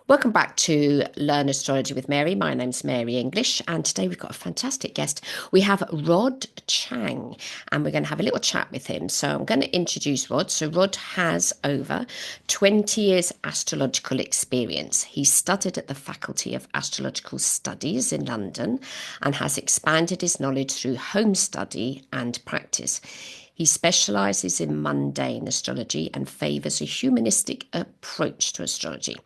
Welcome back to Learn Astrology with Mary. My name's Mary English, and today we've got a fantastic guest. We have Rod Chang, and we're going to have a little chat with him. So I'm going to introduce Rod. So Rod has over 20 years astrological experience. He studied at the Faculty of Astrological Studies in London and has expanded his knowledge through home study and practice. He specialises in mundane astrology and favours a humanistic approach to astrology.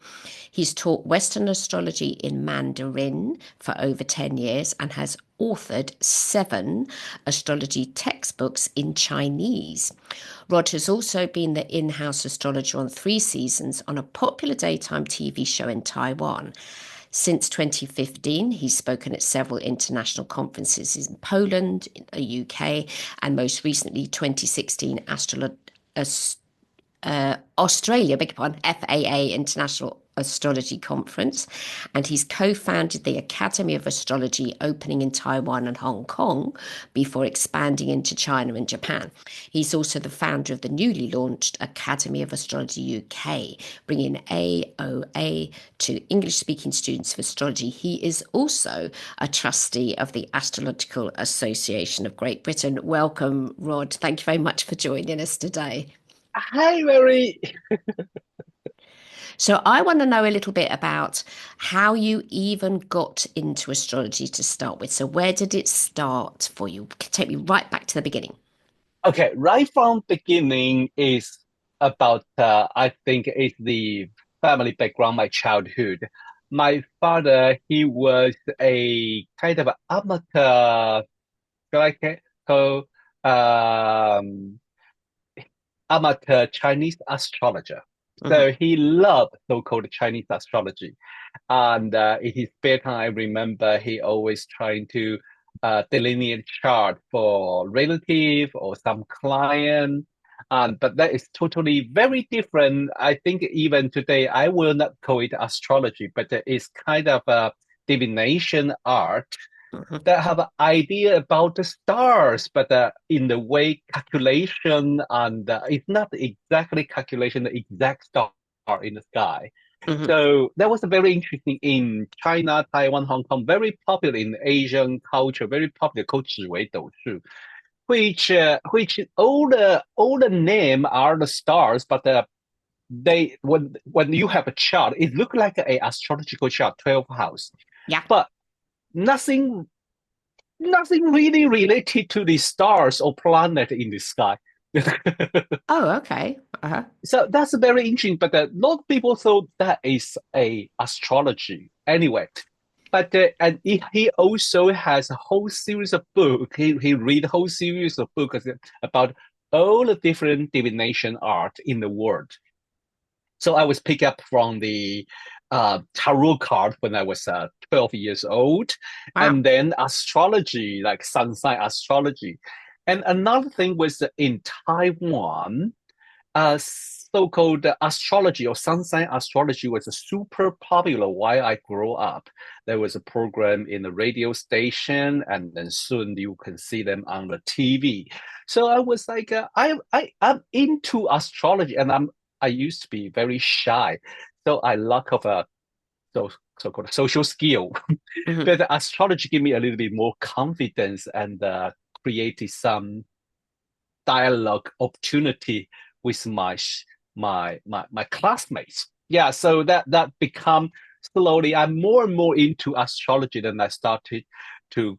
He's taught Western astrology in Mandarin for over 10 years and has authored 7 astrology textbooks in Chinese. Rod has also been the in-house astrologer on 3 seasons on a popular daytime TV show in Taiwan. Since 2015, he's spoken at several international conferences in Poland, the UK, and most recently 2016 Australia, beg your pardon, FAA International Astrology Conference, and he's co-founded the Academy of Astrology opening in Taiwan and Hong Kong before expanding into China and Japan. He's also the founder of the newly launched Academy of Astrology UK, bringing AOA to English-speaking students of astrology. He is also a trustee of the Astrological Association of Great Britain. Welcome, Rod. Thank you very much for joining us today. Hi, Mary. So I want to know a little bit about how you even got into astrology to start with. So where did it start for you? Take me right back to the beginning. Okay, right from beginning is about I think it's the family background, my childhood. My father, he was a kind of amateur, like call um, amateur Chinese astrologer. Hmm. So he loved so-called Chinese astrology. And in his spare time, I remember he always trying to delineate chart for relative or some client. But that is totally very different. I think even today, I will not call it astrology, but it's kind of a divination art Hmm. that have an idea about the stars, but in the way calculation and it's not exactly calculation, the exact star in the sky. Hmm. So that was very interesting in China, Taiwan, Hong Kong, very popular in Asian culture, very popular called 紫微斗数, which all the name are the stars, but they when you have a chart, it look like a astrological chart, 12 house, Yeah. but nothing nothing really related to the stars or planet in the sky. Oh, okay. Uh-huh. So that's very interesting, but a lot of people thought that is a astrology anyway. But and he also has a whole series of books. He read a whole series of books about all the different divination art in the world. So I was picked up from the tarot card when I was 12 years old, Wow. and then astrology, like sun sign astrology. And another thing was in Taiwan, so-called astrology or sun sign astrology was super popular while I grew up. There was a program in the radio station, and then soon you can see them on the TV. So I was like, I'm into astrology, and I used to be very shy, so I lack of a so so-called social skill. Hmm. But astrology gave me a little bit more confidence and created some dialogue opportunity with my classmates. Yeah, so that become slowly. I'm more and more into astrology. Then I started to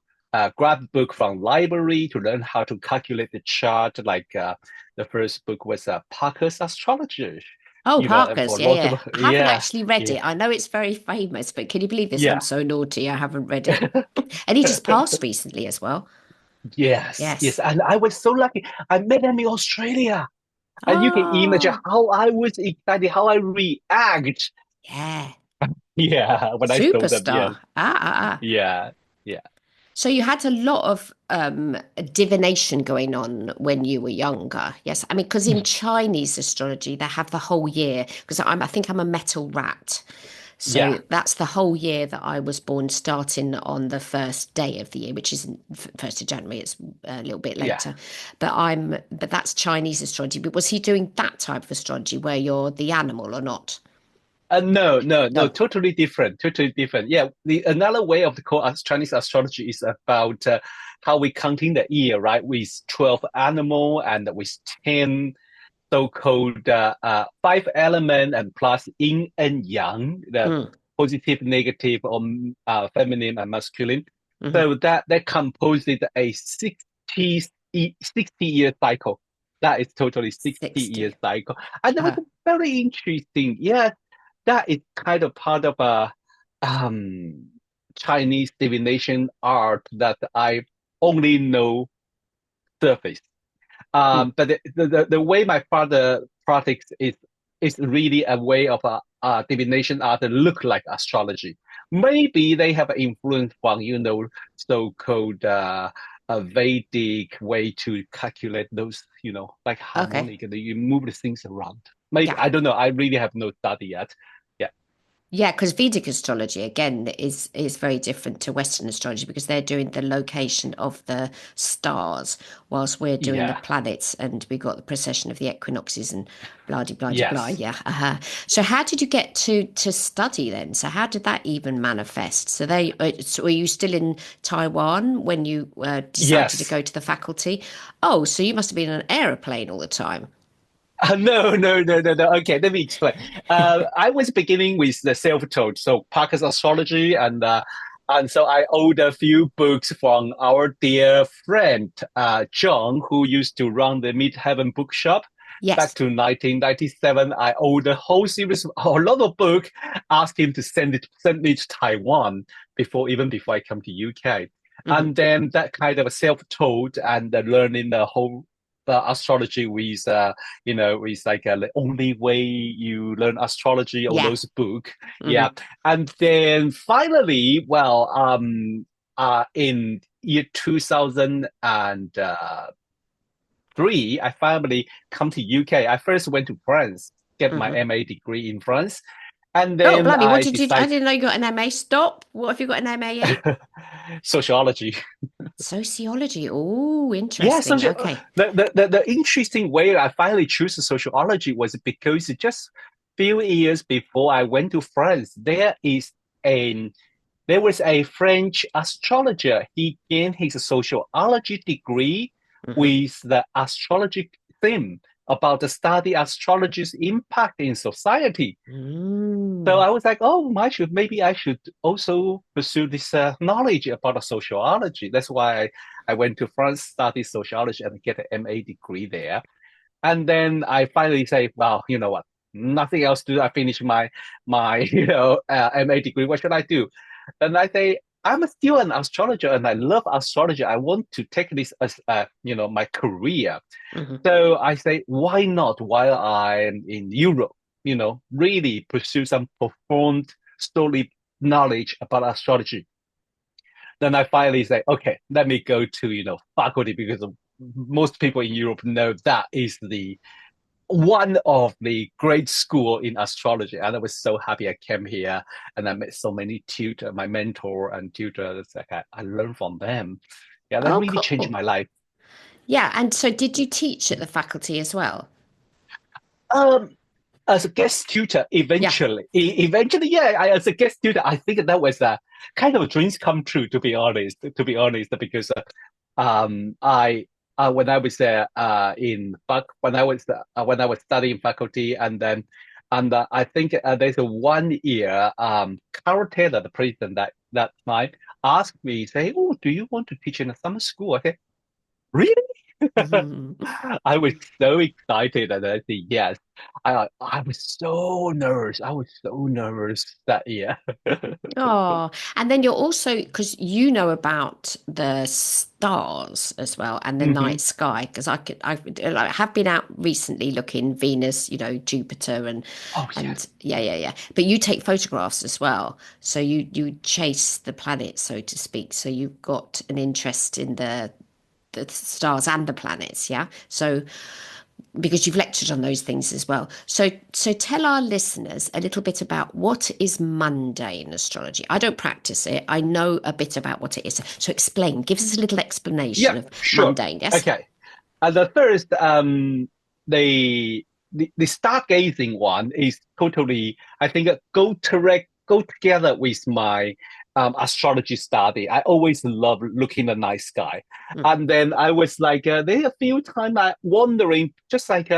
grab book from library to learn how to calculate the chart. Like the first book was Parker's Astrology. Oh, For Parker's. a Yeah, lot yeah. of I haven't yeah, actually read yeah, it. I know it's very famous, but can you believe this? I'm yeah. so naughty. I haven't read it. And he just passed recently as well. Yes, yes, Yes. and I was so lucky. I met him in Australia. And you can imagine Oh, how I was excited, how I react. yeah. Yeah, when I saw them. Yeah, Superstar. Ah. yeah, yeah, So you had a lot of divination going on when you were younger. Yes. I mean, because in Chinese astrology, they have the whole year, because I think I'm a metal rat. So yeah, that's the whole year that I was born, starting on the first day of the year, which isn't 1st of January, it's a little bit yeah. later. But that's Chinese astrology. But was he doing that type of astrology where you're the animal or not? No, no, no, No. totally different, totally different. Yeah, the another way of the call Chinese astrology is about how we counting the year, right? With 12 animal and with 10 so-called five element and plus yin and yang, the Mm, positive, negative, or feminine and masculine. hmm. So that composes a 60-year cycle. That is totally 60-year 60. cycle. And that was Uh, very interesting. Yeah, that is kind of part of a um, Chinese divination art that I only know surface. mm. But the way my father practices is really a way of a divination art that look like astrology. Maybe they have an influence from so-called a Vedic way to calculate those like Okay. harmonic and you move the things around. Maybe Yeah. I don't know. I really have no study yet. Yeah. Yeah, because Vedic astrology again is very different to Western astrology because they're doing the location of the stars, whilst we're doing the Yeah. planets, and we got the precession of the equinoxes and blah de blah de blah. Yes. Yeah. So how did you get to study then? So how did that even manifest? So so were you still in Taiwan when you decided to Yes. go to the faculty? Oh, so you must have been on an aeroplane all the time. No, no, no, no, no. Okay, let me explain. I was beginning with the self-taught, so Parker's astrology, and so I owed a few books from our dear friend John, who used to run the Midheaven bookshop. Back Yes. to 1997, I owed a whole series, a lot of book, asked him to send me to Taiwan before I come to UK. Hmm. And then that kind of self-taught and learning the whole astrology with it's like the only way you learn astrology, all Yeah. those book. Yeah. Hmm. And then finally, well, in year 2003, I finally come to UK. I first went to France, get my Hmm. MA degree in France. And Oh, then blimey, what I did you? I decided didn't know you got an MA. Stop. What have you got an MA in? sociology. Sociology. Oh, Yeah, interesting. Okay. the interesting way I finally chose sociology was because just few years before I went to France, a there was a French astrologer. He gained his sociology degree Hmm. with the astrology theme about the study astrology's impact in society. So Mm. I was like, oh, maybe I should also pursue this knowledge about the sociology. That's why I went to France, study sociology, and get an MA degree there. And then I finally say, well, you know what? Nothing else to do. I finished my MA degree. What should I do? And I say, I'm still an astrologer, and I love astrology. I want to take this as my career. Hmm. So I say, why not while I'm in Europe, really pursue some profound solid knowledge about astrology. Then I finally say, okay, let me go to, faculty because most people in Europe know that is the one of the great school in astrology. And I was so happy I came here and I met so many my mentor and tutors. Like I learned from them. Yeah, that Oh, really changed cool. my life. Yeah. And so, did you teach at the faculty as well? Um, as a guest tutor Yeah. eventually. Eventually, yeah, as a guest tutor, I think that was a kind of a dreams come true, to be honest. Because I when I was there when I was studying faculty, and I think there's a 1 year Carol Taylor, the president that time, asked me, say, "Oh, do you want to teach in a summer school?" I said, "Really?" Hmm. I was so excited and I said yes. I was so nervous. I was so nervous that year. Oh, and then you're also because you know about the stars as well and the Hmm. night sky because I have been out recently looking Venus, Jupiter Oh and yes. yeah. But you take photographs as well, so you chase the planets, so to speak. So you've got an interest in the stars and the planets, yeah. So because you've lectured on those things as well. So tell our listeners a little bit about what is mundane astrology. I don't practice it. I know a bit about what it is. So explain, give us a little explanation Yeah, of sure. mundane, yes? Okay. The first, the the stargazing one is totally, I think, go together with my astrology study. I always love looking at the night sky. Mm. And then I was like, there a few times I wondering, just like,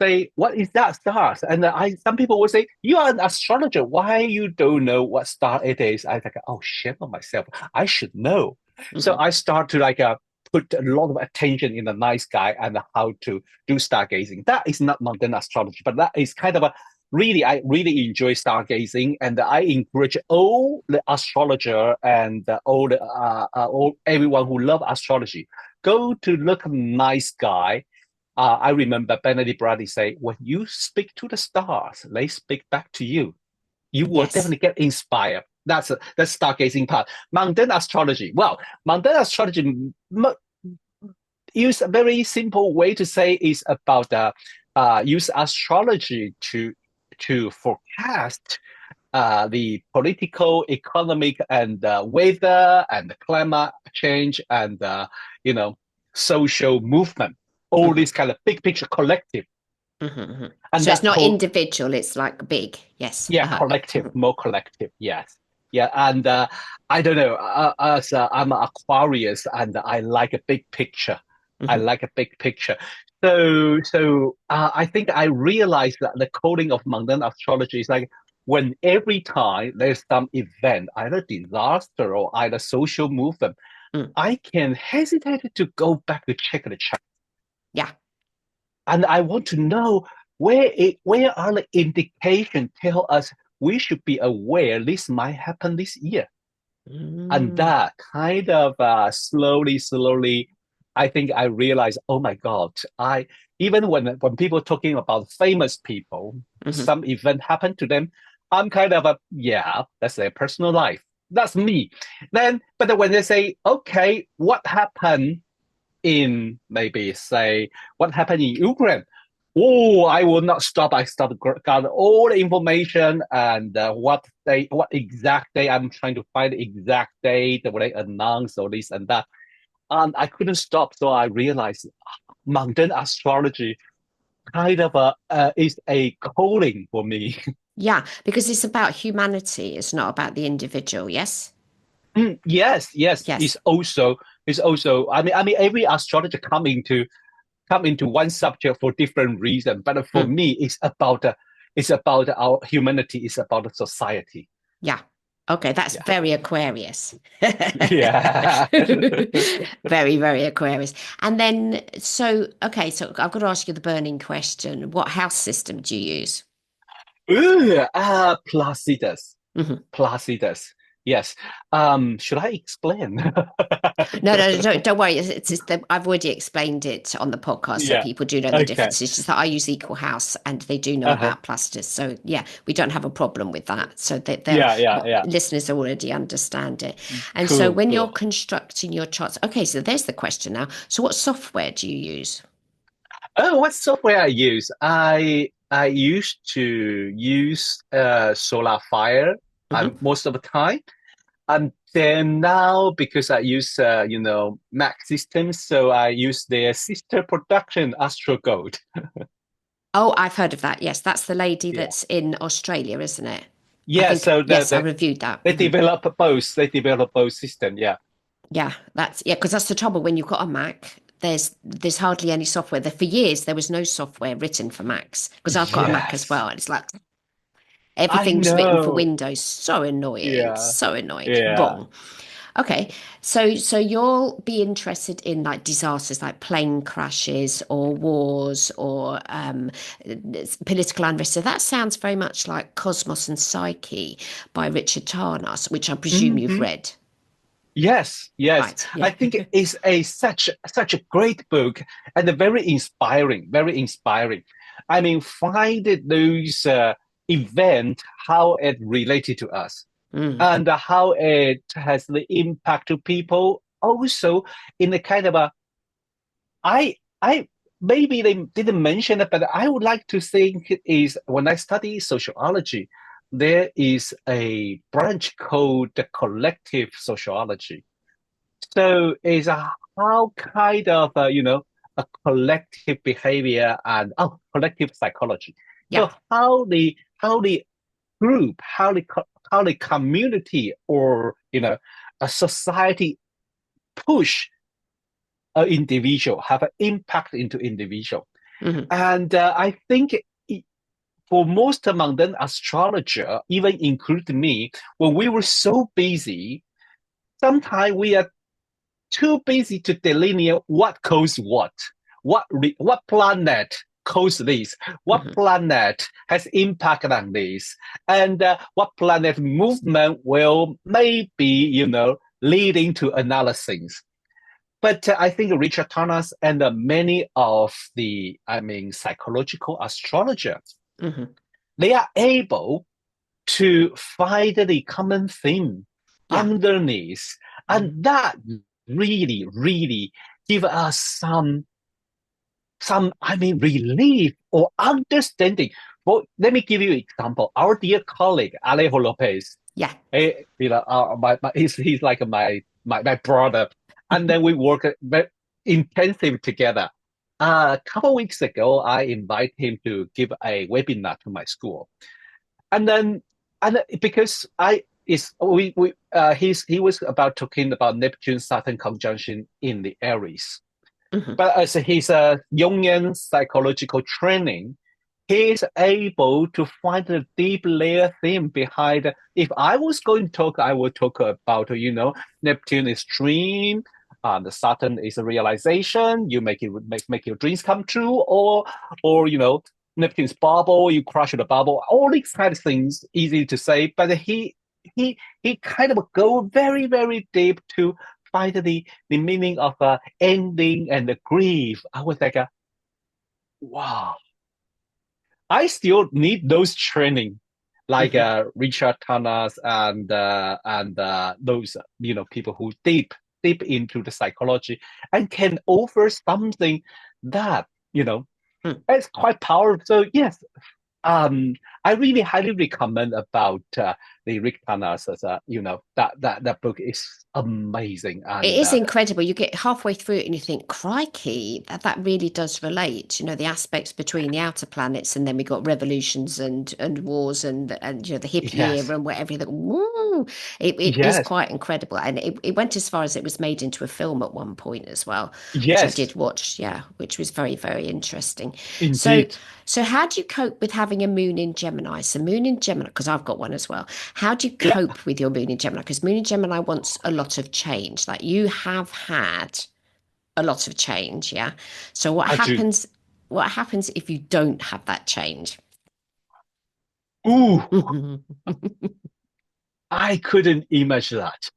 say, what is that stars? And some people would say, you are an astrologer. Why you don't know what star it is? I think, oh, shame on myself. I should know. So Mhm. I start to like put a lot of attention in the night sky and how to do stargazing. That is not mundane astrology, but that is kind of a really, I really enjoy stargazing, and I encourage all the astrologer and all everyone who love astrology go to look at the night sky. I remember Benedict Bradley say, when you speak to the stars, they speak back to you. You will Yes. definitely get inspired. That's stargazing part. Mundane astrology. Well, mundane astrology, use a very simple way to say is about use astrology to forecast the political, economic, and weather and climate change and you know social movement. All Hmm. this kind of big picture collective, Hmm. and So it's that not individual, it's like big. Yes. yeah, Uh-huh. collective, Mhm. more collective. Yes. Yeah, and I don't know. As I'm an Aquarius, and I like a big picture. I Mhm. like a big picture. So I think I realized that the coding of mundane astrology is like when every time there's some event, either disaster or either social movement, Mm. I can hesitate to go back to check the chart, Yeah. and I want to know where are the indications tell us we should be aware this might happen this year. And Mm. that kind of slowly, I think I realized, oh my God, I even when people talking about famous people, Hmm. some event happened to them, I'm kind of a yeah, that's their personal life. That's me. Then, but then when they say, okay, what happened in maybe say what happened in Ukraine? Oh, I will not stop. I start to gather all the information and what exact day I'm trying to find the exact date that they announce or this and that. And I couldn't stop, so I realized mundane astrology kind of is a calling for me. Yeah, because it's about humanity, it's not about the individual. Yes. Yes, yes, Yes. it's also. I mean, every astrologer come into one subject for different reasons. But for Mm. me, it's about our humanity. It's about society. Yeah. Okay, that's Yeah, very Aquarius. yeah. Very, very Aquarius. And then, so, okay, so I've got to ask you the burning question. What house system do you use? Ooh, Placidus, Mhm. Placidus. Yes. Should I explain? No, no, no, don't worry. It's just that I've already explained it on the podcast, so Yeah. people do know the Okay. difference. It's just that I use Equal House, and they do know Uh-huh. about Placidus. So yeah, we don't have a problem with that. So that they'll Yeah, yeah, yeah. listeners already understand it. And so Cool, when you're cool. constructing your charts, okay, so there's the question now. So what software do you use? Oh, what software I use? I used to use Solar Fire Hmm. most of the time. And then now, because I use Mac systems, so I use their sister production, Astro Gold. Oh, I've heard of that. Yes, that's the lady Yeah. that's in Australia, isn't it? I Yeah, think, so yes, I reviewed that. they Hmm. develop both. They develop both system. Yeah. Yeah, that's yeah, because that's the trouble when you've got a Mac. There's hardly any software. There for years there was no software written for Macs because I've got a Mac as Yes. well, and it's like I everything's written for know. Windows. So annoying, Yeah. so annoying. Yeah. Wrong. Okay, so you'll be interested in like disasters like plane crashes or wars or political unrest. So that sounds very much like Cosmos and Psyche by Richard Tarnas, which I presume you've Hmm. read. Yes, yes. Right, I yeah. think it is a such a great book and a very inspiring, very inspiring. I mean, find those event how it related to us Mm. and how it has the impact to people. Also, in the kind of a I maybe they didn't mention it, but I would like to think is when I study sociology, there is a branch called the collective sociology. So is how kind of a collective behavior and collective psychology. Yeah. So how the group, how the community or a society push an individual have an impact into individual. Hmm. And I think for most mundane astrologer, even including me, when we were so busy, sometimes we are too busy to delineate what causes what planet causes this, what Hmm. planet has impact on this, and what planet movement will maybe, leading to another things. But I think Richard Tarnas and many of the, psychological astrologers, Hmm. they are able to find the common theme Yeah. underneath, and Hmm. that really, really give us relief or understanding. Well, let me give you an example. Our dear colleague Alejo Lopez, Yeah. he's like my brother, and then we work very intensive together. A couple of weeks ago, I invited him to give a webinar to my school, and then because I is we he was about talking about Neptune Saturn conjunction in the Aries, Hmm. but as he's a Jungian psychological training, he is able to find a deep layer theme behind. If I was going to talk, I would talk about, Neptune is dream, the Saturn is a realization. You make your dreams come true, or Neptune's bubble, you crush the bubble. All these kind of things easy to say, but he kind of go very very deep to find the meaning of ending and the grief. I was like, wow, I still need those training, like Hmm. Richard Tanas and those people who deep into the psychology and can offer something that it's quite powerful. So yes, um, I really highly recommend about the Rick Tanas. That book is amazing, It and is incredible. You get halfway through it and you think, crikey, that really does relate. The aspects between the outer planets, and then we got revolutions and wars and the hippie yes, era and whatever. You think, woo, it is yes, quite incredible. And it went as far as it was made into a film at one point as well, which I yes, did watch, yeah, which was very, very interesting. So indeed. so how do you cope with having a moon in Gemini? So moon in Gemini, because I've got one as well. How do you Yeah, cope with your moon in Gemini? Because moon in Gemini wants a lot of change. Like you have had a lot of change, yeah. So what I do. happens? What happens if you don't have that change? Ooh, Right. I couldn't imagine that.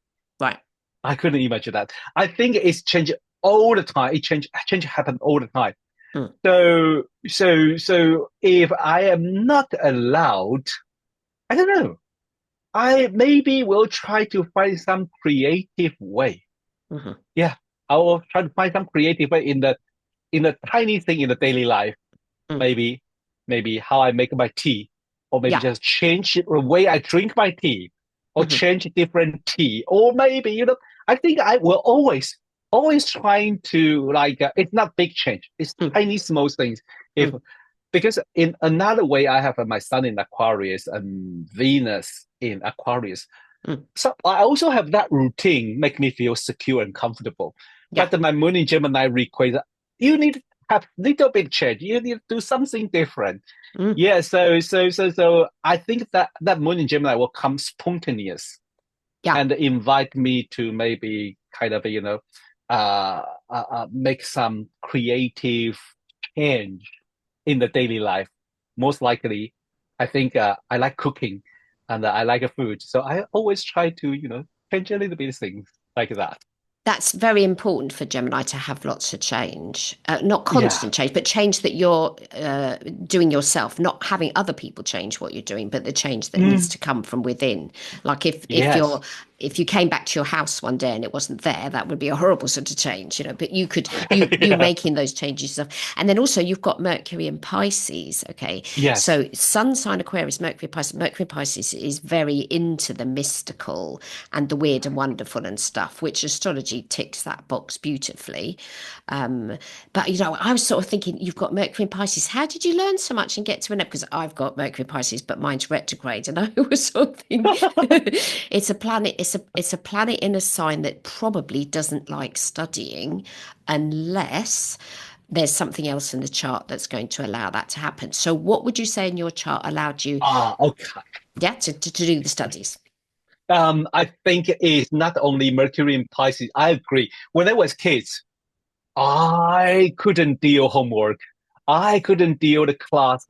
I couldn't imagine that. I think it's changed all the time. Change happen all the time. Mm. So if I am not allowed, I don't know. I maybe will try to find some creative way. Mhm. Yeah, I will try to find some creative way in the tiny thing in the daily life. Mm. Maybe maybe how I make my tea, or maybe Yeah. just change the way I drink my tea, or Mhm. change different tea, or maybe I think I will always trying to like it's not big change, it's Mm. tiny small things. If Mm. Because in another way, I have my sun in Aquarius and Venus in Aquarius. Mm. So I also have that routine, make me feel secure and comfortable. Yeah. But my moon in Gemini requires you need to have little bit change. You need to do something different. Mm. Yeah. So I think that moon in Gemini will come spontaneous Yeah. and invite me to maybe kind of make some creative change in the daily life. Most likely, I think I like cooking and I like food. So I always try to, change a little bit of things like that. That's very important for Gemini to have lots of change, not Yeah. constant change, but change that you're doing yourself, not having other people change what you're doing, but the change that needs Mm, to come from within. Like if you're yes. if you came back to your house one day and it wasn't there, that would be a horrible sort of change, you know. But you Yeah. making those changes yourself. And then also you've got Mercury in Pisces. Okay. Yes. So Sun sign Aquarius, Mercury Pisces. Mercury Pisces is very into the mystical and the weird and wonderful and stuff, which astrology ticks that box beautifully. Um, but you know, I was sort of thinking, you've got Mercury in Pisces. How did you learn so much and get to an? Because I've got Mercury in Pisces, but mine's retrograde, and I was sort of thinking, it's a planet. It's a planet in a sign that probably doesn't like studying, unless there's something else in the chart that's going to allow that to happen. So, what would you say in your chart allowed you, Okay. yeah, to do the studies? I think it's not only Mercury in Pisces. I agree. When I was kids, I couldn't deal homework. I couldn't deal the class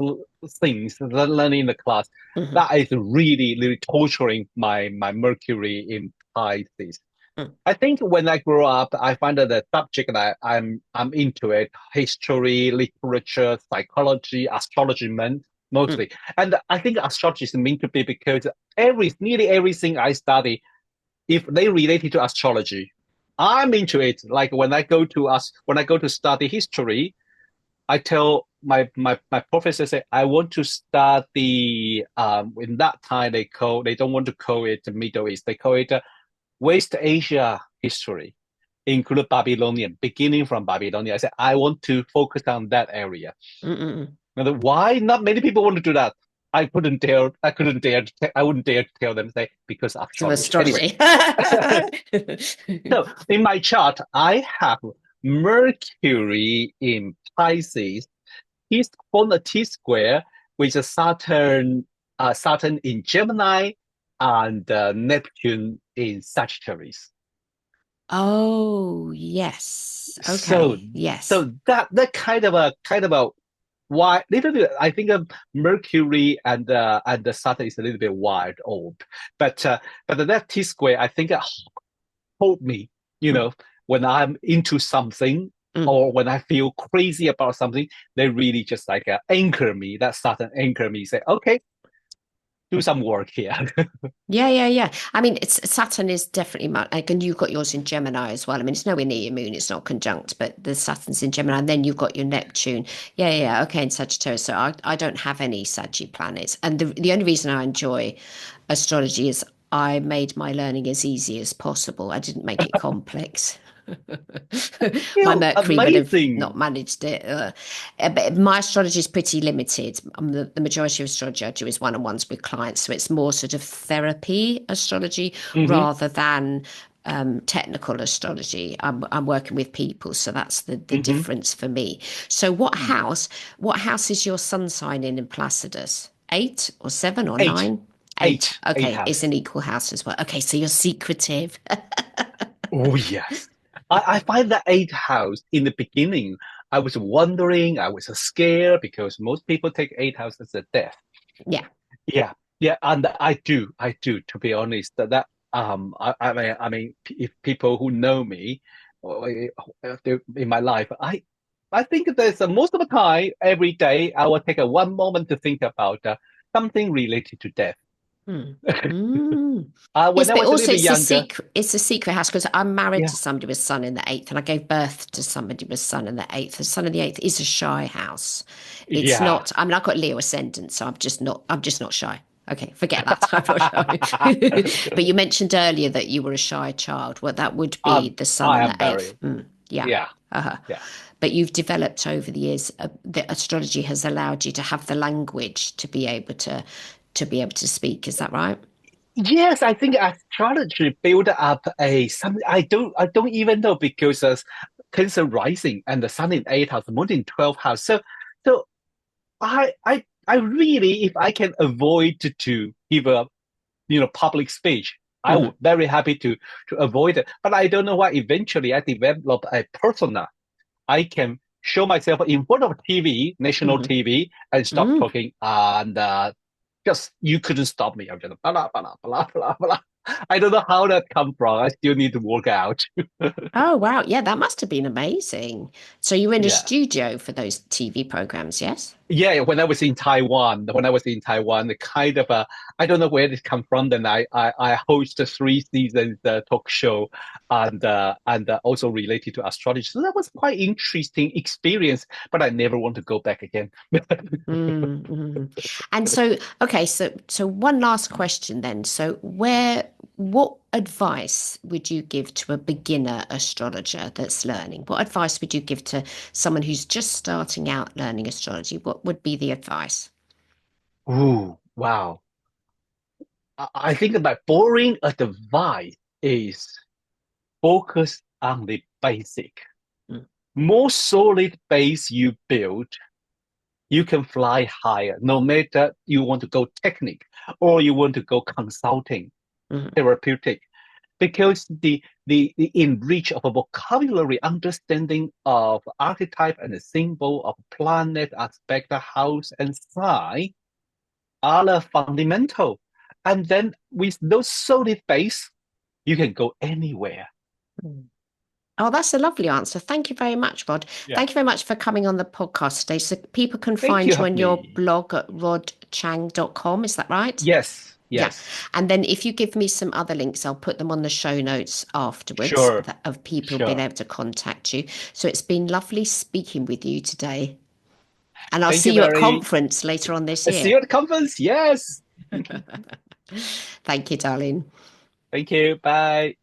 things, the learning in the class. Hmm. That is really, really torturing my Mercury in Pisces. Mm, I think when I grew up, I find that the subject that I'm into it, history, literature, psychology, astrology mm. mostly. And I think astrology is meant to be because nearly everything I study, if they related to astrology, I'm into it. Like when I go to study history, I tell my professor say I want to study in that time they don't want to call it the Middle East. They call it West Asia history, include Babylonian, beginning from Babylonia. I said I want to focus on that area. Mm, mm, mm. And why not many people want to do that? I couldn't dare. I couldn't dare. I wouldn't dare to tell them say because So astrology. Anyway, astrology. so in my chart, I have Mercury in Pisces. He's on a T square with a Saturn in Gemini and Neptune in Sagittarius. Oh, yes. So Okay. Yes. so that kind of a why little bit. I think Mercury and the Saturn is a little bit wild old, but that T square I think hold me, you Mm, know, when I'm into something mm. or when I feel crazy about something, they really just like anchor me. That Saturn anchor me. Say, okay, do some work here. Yeah, yeah, yeah. I mean, it's Saturn is definitely like, and you've got yours in Gemini as well. I mean, it's nowhere near your moon; it's not conjunct, but the Saturn's in Gemini, and then you've got your Neptune. Yeah, yeah, yeah. Okay, in Sagittarius. So I don't have any Saggy planets, and the only reason I enjoy astrology is I made my learning as easy as possible. I didn't make it complex. My Mercury would have not Amazing. managed it. But my astrology is pretty limited. The majority of astrology I do is one-on-ones with clients, so it's more sort of therapy astrology Mm-hmm. rather than technical astrology. I'm working with people, so that's the Mm-hmm. difference for me. So what house is your sun sign in Placidus? 8 or 7 or 9? Eight. Eight. Eight Okay, it's house. an equal house as well. Okay, so you're secretive. Oh, yes. I find that eighth house in the beginning, I was wondering, I was scared because most people take eighth house as a death. Yeah. Yeah, yeah, and I do, to be honest, I mean, if people who know me in my life, I think there's most of the time, every day, I will take a one moment to think about something related to death. Hmm. Mm. When Yes, I but was a little also bit younger, it's a secret house because I'm married yeah, to somebody with sun in the eighth, and I gave birth to somebody with sun in the eighth. The sun in the eighth is a shy house. It's yeah. not. I mean, I've got Leo ascendant, so I'm just not. I'm just not shy. Okay, forget that. I'm not shy. But you mentioned earlier that you were a shy child. Well, that would be the sun I in the am eighth. very, Mm, yeah. yeah, Uh-huh. yeah. But you've developed over the years. The astrology has allowed you to have the language to be able to speak. Is that right? Yes, I think astrology built up a something I don't even know because Cancer rising and the Sun in eighth house, the Moon in 12th house. So I really, if I can avoid to give a public speech, I would Hmm. very happy to avoid it. But I don't know why. Eventually, I developed a persona. I can show myself in front of TV, national Hmm. TV, and stop Mm. talking, and just you couldn't stop me. I'm just blah blah blah blah blah blah. I don't know how that come from. I still need to work out. Oh, wow. Yeah, that must have been amazing. So you were in a Yeah. studio for those TV programs, yes? Yeah, when I was in Taiwan, the kind of I don't know where this come from. Then I host a 3 seasons talk show, and also related to astrology. So that was quite interesting experience. But I never want to go back again. And so, okay, so one last question then. So what advice would you give to a beginner astrologer that's learning? What advice would you give to someone who's just starting out learning astrology? What would be the advice? Ooh, wow. I think my boring advice is focus on the basic. Mm, More solid base you build, you can fly higher, no matter you want to go technique or you want to go consulting, mm, therapeutic, because the enrich of a vocabulary understanding of archetype and the symbol of planet, aspect, house, and sign are the fundamental. And then with those solid base, you can go anywhere. mm. Oh, that's a lovely answer. Thank you very much, Rod. Yeah. Thank you very much for coming on the podcast today. So people can Thank find you, you on your me. blog at rodchang.com. Is that right? Yes, Yeah. yes. And then if you give me some other links, I'll put them on the show notes afterwards Sure, of people being sure. able to contact you. So it's been lovely speaking with you today. And I'll Thank see you you at very. conference later on this See year. you at the conference. Yes. Thank you, darling. Thank you. Bye.